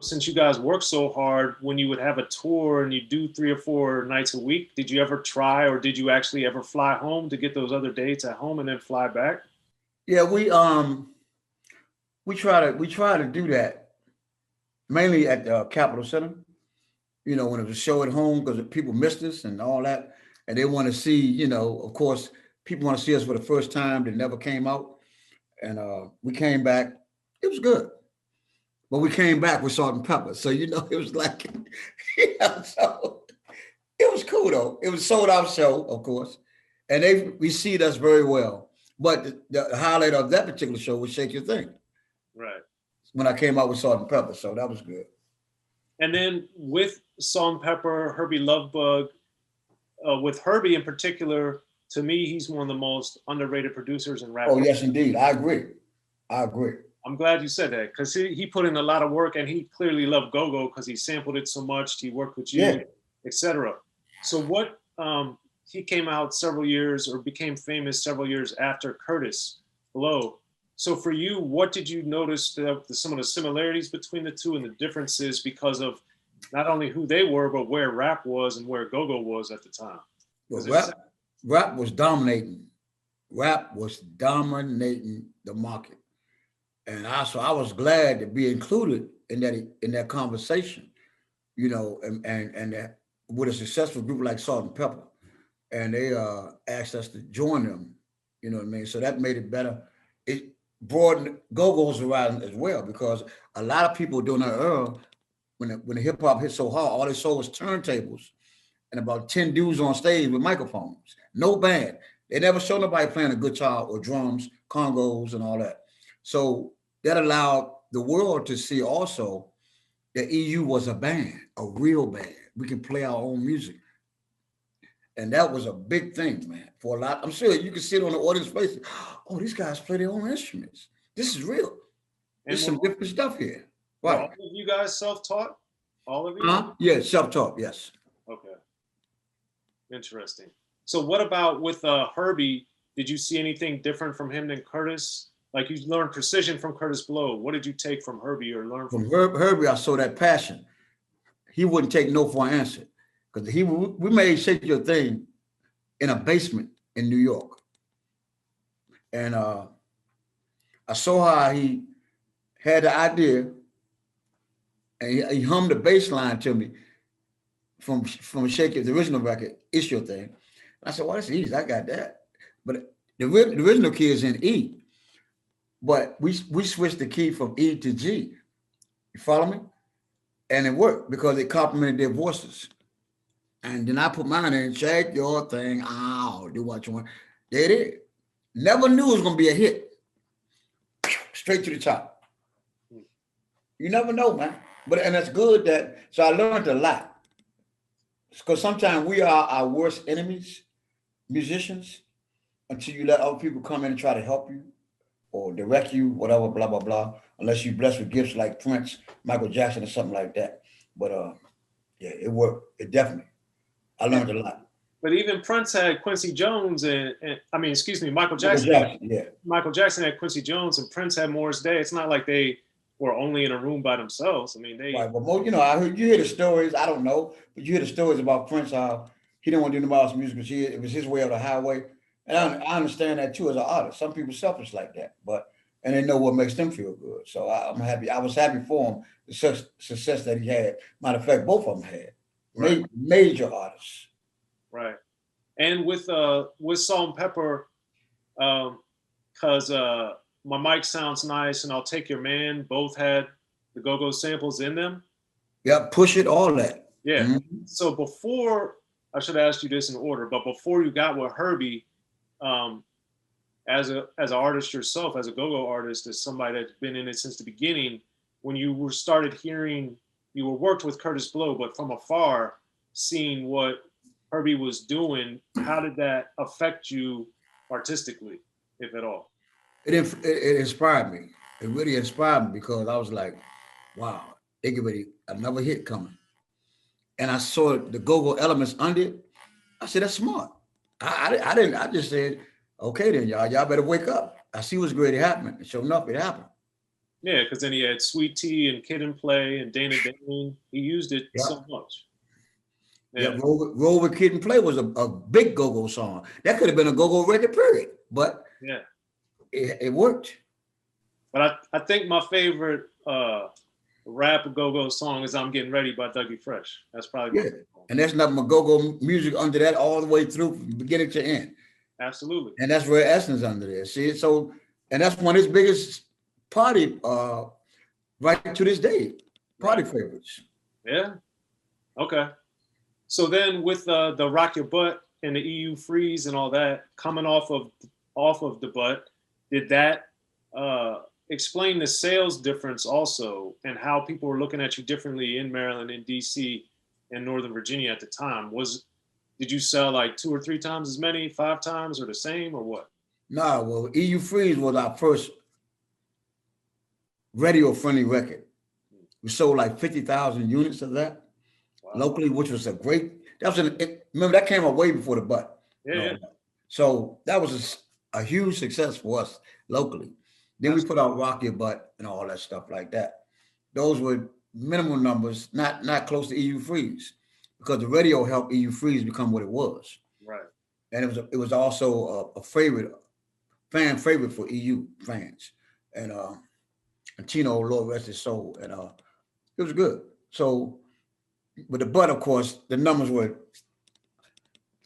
since you guys work so hard, when you would have a tour and you do 3 or 4 nights a week, did you ever try or did you actually ever fly home to get those other dates at home and then fly back? Yeah, we try to do that mainly at the Capitol Center. When it was a show at home because people missed us and all that, and they want to see. Of course, people want to see us for the first time. They never came out, and we came back. It was good, but we came back with Salt-N-Pepa, so it was like, so it was cool though. It was a sold out show, of course, and they received us very well. But the highlight of that particular show was "Shake Your Thing" Right. when I came out with Salt-N-Pepa, so that was good. And then with Salt-N-Pepa, Herbie Lovebug, with Herbie in particular, to me, he's one of the most underrated producers in rap. Oh yes, indeed, I agree. I agree. I'm glad you said that because he put in a lot of work and he clearly loved go-go because he sampled it so much. He worked with Yeah. you, etc. So what he came out several years or became famous several years after Curtis Blow. So for you, what did you notice some of the similarities between the two and the differences because of not only who they were, but where rap was and where go-go was at the time? Well, rap was dominating. Rap was dominating the market, and I was glad to be included in that conversation. And that with a successful group like Salt-N-Pepa, and they asked us to join them. You know what I mean? So that made it better. It broadened go-go's horizon as well because a lot of people during that era, when the hip hop hit so hard, all they saw was turntables and about 10 dudes on stage with microphones. No band. They never showed nobody playing a guitar or drums, congos, and all that. So that allowed the world to see also that EU was a band, a real band. We can play our own music. And that was a big thing, man, for a lot. I'm sure you can see it on the audience faces. Oh, these guys play their own instruments. This is real. And There's some different stuff here. were all Right. of you guys self-taught? All of you? Huh? Yeah, self-taught, yes. Okay, interesting. So what about with Herbie? Did you see anything different from him than Curtis? Like you learned precision from Curtis Blow. What did you take from Herbie or learn from? From Herbie, I saw that passion. He wouldn't take no for an answer. Because we made Shake Your Thing in a basement in New York. And I saw how he had the idea and he hummed the bass line to me from Shake It, the original record, It's Your Thing. I said, well, that's easy. I got that. But the original key is in E. But we switched the key from E to G. You follow me? And it worked because it complemented their voices. And then I put mine in, shake your thing. Oh, do what you want. There it is. Never knew it was going to be a hit. Straight to the top. You never know, man. And that's good so I learned a lot. Because sometimes we are our worst enemies, musicians, until you let other people come in and try to help you or direct you, whatever, blah, blah, blah, unless you're blessed with gifts like Prince, Michael Jackson, or something like that. But yeah, it worked. It definitely. I learned a lot. But even Prince had Quincy Jones and I mean, excuse me, Michael Jackson. Yeah. Michael Jackson had Quincy Jones and Prince had Morris Day. It's not like they were only in a room by themselves. I mean, they. Right, but I heard you hear the stories. I don't know, but you hear the stories about Prince how he didn't want to do nobody else's music because it was his way or the highway. And I understand that too as an artist. Some people selfish like that, and they know what makes them feel good. So I'm happy. I was happy for him, the success that he had. Matter of fact, both of them had Right. major artists. Right. And with Salt-N-Pepa, because My Mic Sounds Nice and I'll Take Your Man both had the go-go samples in them. Yeah, Push It, all that. Yeah. Mm-hmm. So before, I should ask you this in order, but before you got with Herbie, as an artist yourself, as a go-go artist, as somebody that's been in it since the beginning, when you were worked with Curtis Blow, but from afar, seeing what Herbie was doing, how did that affect you artistically, if at all? It inspired me. It really inspired me because I was like, wow, they get ready, another hit coming. And I saw the go-go elements under it. I said, that's smart. I just said, okay then, y'all better wake up. I see what's great happening. And sure enough, it happened. Yeah, because then he had Sweet Tea and Kid and Play and Dana Dane. He used it Yeah. so much. Yeah, Yeah, Roll with Kid and Play was a big go-go song. That could have been a go-go record, period. But yeah. it worked. But I think my favorite rap go-go song is "I'm Getting Ready" by Dougie Fresh. That's probably my Yeah. favorite one. And there's nothing but go-go music under that all the way through from beginning to end. Absolutely. And that's Rare Essence under there. See, so and that's one of his biggest party right to this day. Party Right. favorites. Yeah. Okay. So then with the Rock Your Butt and the EU Freeze and all that coming off of the butt, did that explain the sales difference also and how people were looking at you differently in Maryland, in DC, and Northern Virginia at the time? Did you sell like 2 or 3 times as many, 5 times, or the same, or what? Nah, well, EU Freeze was our first radio-friendly record. We sold like 50,000 units of that Wow. locally, which was a great. That was remember that came out way before the butt. Yeah. So that was a huge success for us locally. Then we put out Rock Your Butt and all that stuff like that. Those were minimal numbers, not close to EU Freeze, because the radio helped EU Freeze become what it was. Right. And it was also a fan favorite for EU fans. And Tino, Lord rest his soul. And it was good. So with the butt, of course, the numbers were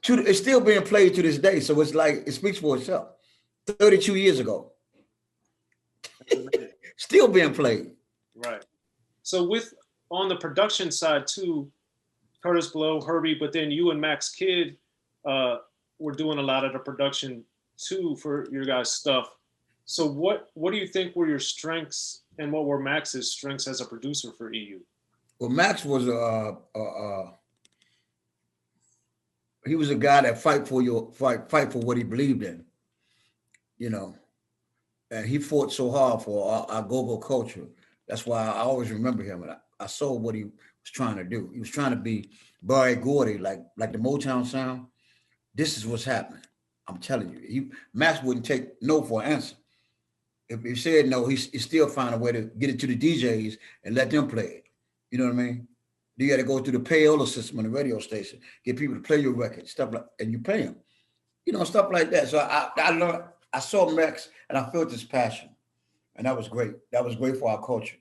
it's still being played to this day. So it's like it speaks for itself. 32 years ago. Still being played. Right. So with on the production side too, Curtis Blow, Herbie, but then you and Max Kidd were doing a lot of the production too for your guys' stuff. So what do you think were your strengths and what were Max's strengths as a producer for EU? Well, Max was he was a guy that fight for what he believed in, you know, and he fought so hard for our go-go culture. That's why I always remember him, and I saw what he was trying to do. He was trying to be Barry Gordy, like the Motown sound. This is what's happening. I'm telling you, Max wouldn't take no for an answer. If he said no, he still find a way to get it to the DJs and let them play it. You know what I mean? You got to go through the payola system on the radio station, get people to play your record, stuff like, and you pay them. You know, stuff like that. So I learned, I saw Max and I felt his passion. And that was great. That was great for our culture.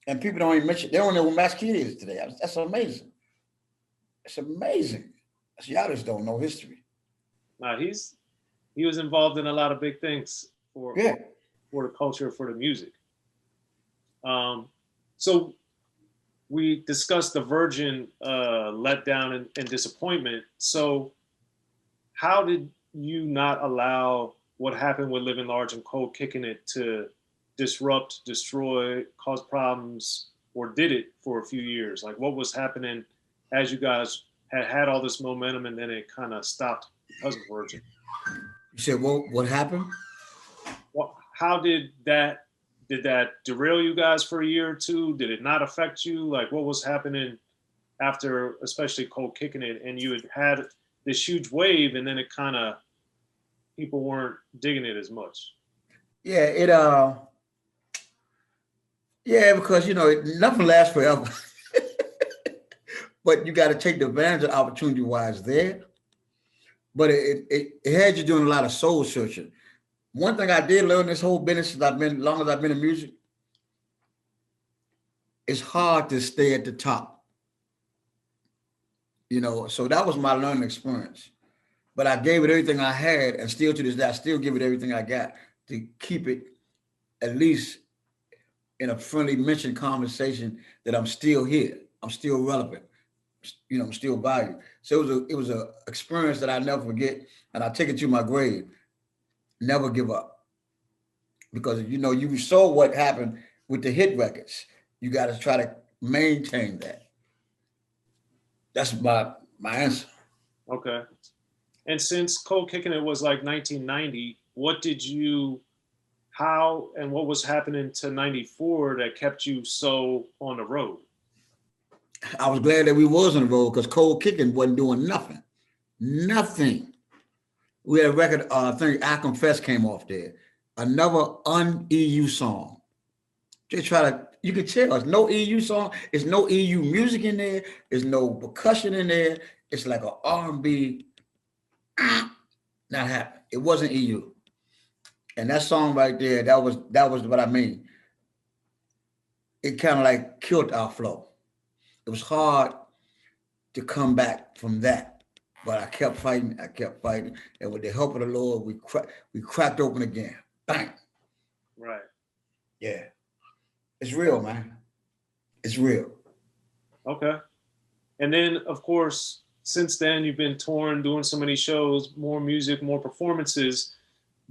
And people don't even mention, they don't know who Max Kidd is today. That's amazing. It's amazing. Y'all just don't know history. Now he was involved in a lot of big things for the culture, for the music. So we discussed the Virgin letdown and disappointment. So how did you not allow what happened with Living Large and Cold Kicking It to disrupt, destroy, cause problems, or did it for a few years? Like what was happening as you guys had all this momentum and then it kind of stopped because of Virgin? You said what happened? Well, how did that derail you guys for a year or two? Did it not affect you? Like what was happening after, especially Cold Kicking It, and you had this huge wave and then it kind of, people weren't digging it as much? Yeah, because nothing lasts forever. But you got to take the advantage of opportunity while it's there. But it had you doing a lot of soul searching. One thing I did learn this whole business since long as I've been in music, it's hard to stay at the top. So that was my learning experience. But I gave it everything I had, and still to this day, I still give it everything I got to keep it at least in a friendly mention conversation that I'm still here. I'm still relevant. I'm still valued. So it was a experience that I never forget, and I take it to my grave. Never give up, because you saw what happened with the hit records. You got to try to maintain that. That's my answer. Okay. And since Cold Kicking It was like 1990, what was happening to 94 that kept you so on the road? I was glad that we was on the road because Cold Kicking wasn't doing nothing. Nothing. We had a record, I think I Confess came off there. Another un-EU song. They try to, you can tell it's no EU song, it's no EU music in there, there's no percussion in there. It's like an R&B, not happening. It wasn't EU. And that song right there, that was what I mean. It kind of like killed our flow. It was hard to come back from that. But I kept fighting, and with the help of the Lord, we cracked open again. Bang. Right. Yeah. It's real, man. It's real. Okay. And then, of course, since then, you've been touring, doing so many shows, more music, more performances.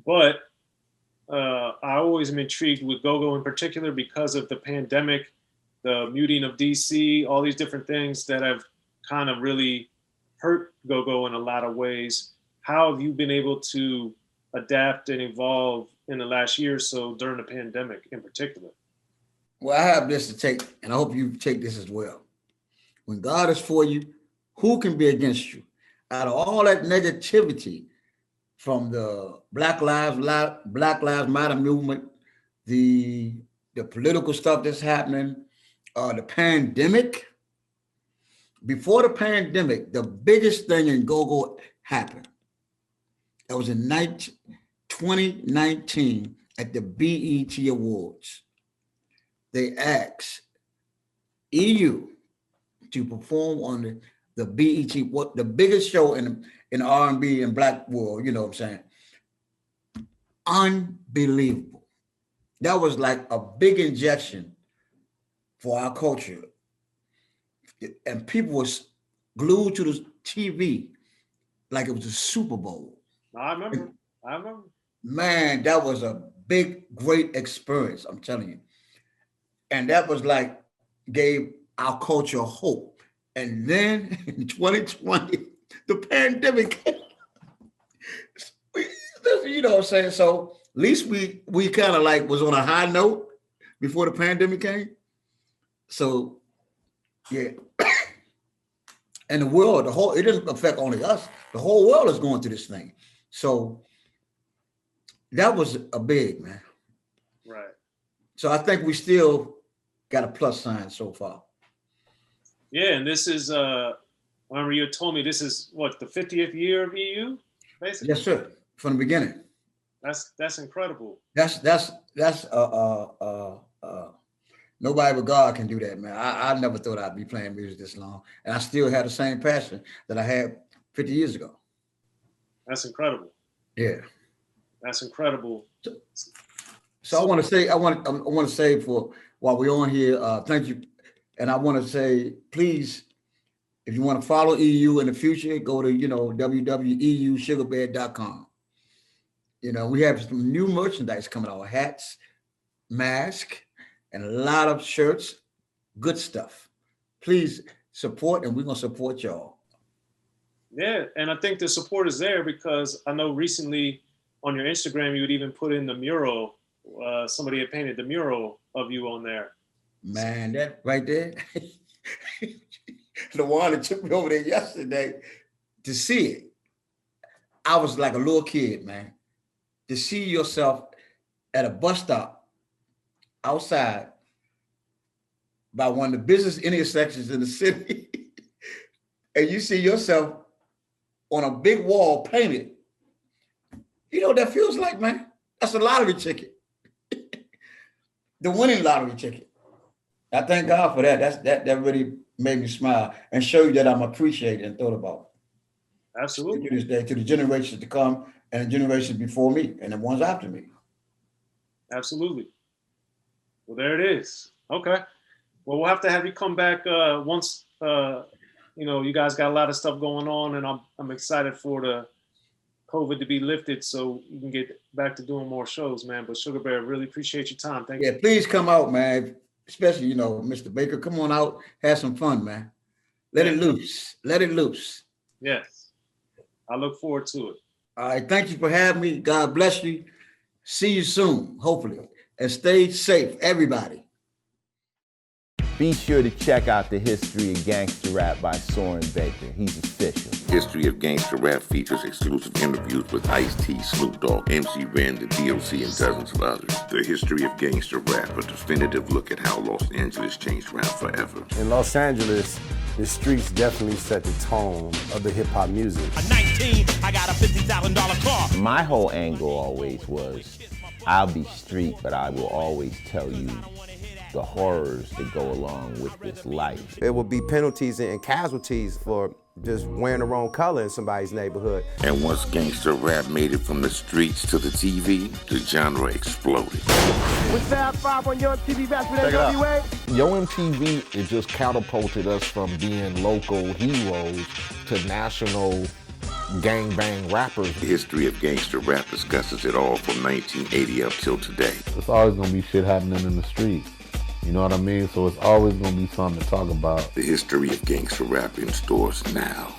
But I always am intrigued with go-go in particular because of the pandemic, the muting of D.C., all these different things that have kind of really hurt go-go in a lot of ways. How have you been able to adapt and evolve in the last year or so during the pandemic in particular? Well, I have this to take, and I hope you take this as well. When God is for you, who can be against you? Out of all that negativity from the Black Lives Matter movement, the political stuff that's happening, the pandemic. Before the pandemic, the biggest thing in go-go happened. It was in 2019 at the BET Awards. They asked EU to perform on the BET, what the biggest show in R&B and Black world, you know what I'm saying? Unbelievable. That was like a big injection for our culture. And people was glued to the TV like it was a Super Bowl. I remember. Man, that was a big, great experience, I'm telling you. And that was like, gave our culture hope. And then in 2020, the pandemic came. You know what I'm saying? So at least we kind of like was on a high note before the pandemic came. So yeah. And the world, it didn't affect only us. The whole world is going through this thing. So that was a big, man. Right. So I think we still got a plus sign so far. Yeah, and this is, I remember you told me this is what, the 50th year of EU, basically? Yes, sir. From the beginning. That's incredible. That's nobody but God can do that, man. I never thought I'd be playing music this long, and I still have the same passion that I had 50 years ago. That's incredible. Yeah, that's incredible. So I want to say for while we're on here, thank you, and I want to say, please, if you want to follow EU in the future, go to www.eusugarbed.com. We have some new merchandise coming out: hats, masks, and a lot of shirts, good stuff. Please support, and we're going to support y'all. Yeah, and I think the support is there because I know recently on your Instagram, you would even put in the mural. Somebody had painted the mural of you on there. Man, that right there, the one that took me over there yesterday to see it. I was like a little kid, man. To see yourself at a bus stop outside by one of the business intersections in the city, and you see yourself on a big wall painted. You know what that feels like, man? That's a lottery ticket. The winning lottery ticket. I thank God for that. That really made me smile and show you that I'm appreciated and thought about. Absolutely. To this day, to the generations to come and the generations before me and the ones after me. Absolutely. Well, there it is. Okay. Well, we'll have to have you come back once, you guys got a lot of stuff going on, and I'm excited for the COVID to be lifted so you can get back to doing more shows, man. But Sugar Bear, really appreciate your time. Thank you. Yeah, please come out, man. Especially, Mr. Baker, come on out, have some fun, man. Let it loose. Let it loose. Yes. I look forward to it. All right. Thank you for having me. God bless you. See you soon, hopefully. And stay safe, everybody. Be sure to check out the history of gangster rap by Soren Baker. He's official. history of gangster rap features exclusive interviews with Ice-T, Snoop Dogg, MC Ren, the D.O.C, and dozens of others. The history of gangster rap, a definitive look at how Los Angeles changed rap forever. In Los Angeles, the streets definitely set the tone of the hip-hop music. At 19, I got a $50,000 car. My whole angle always was, I'll be street, but I will always tell you the horrors that go along with this life. It would be penalties and casualties for just wearing the wrong color in somebody's neighborhood. And once gangster rap made it from the streets to the TV, the genre exploded. With Fab 5 on Yo MTV Raps with NWA. Yo MTV, it just catapulted us from being local heroes to national gangbang rappers. The history of gangster rap discusses it all from 1980 up till today. It's always gonna be shit happening in the street. You know what I mean? So it's always gonna be something to talk about. The history of gangster rap in stores now.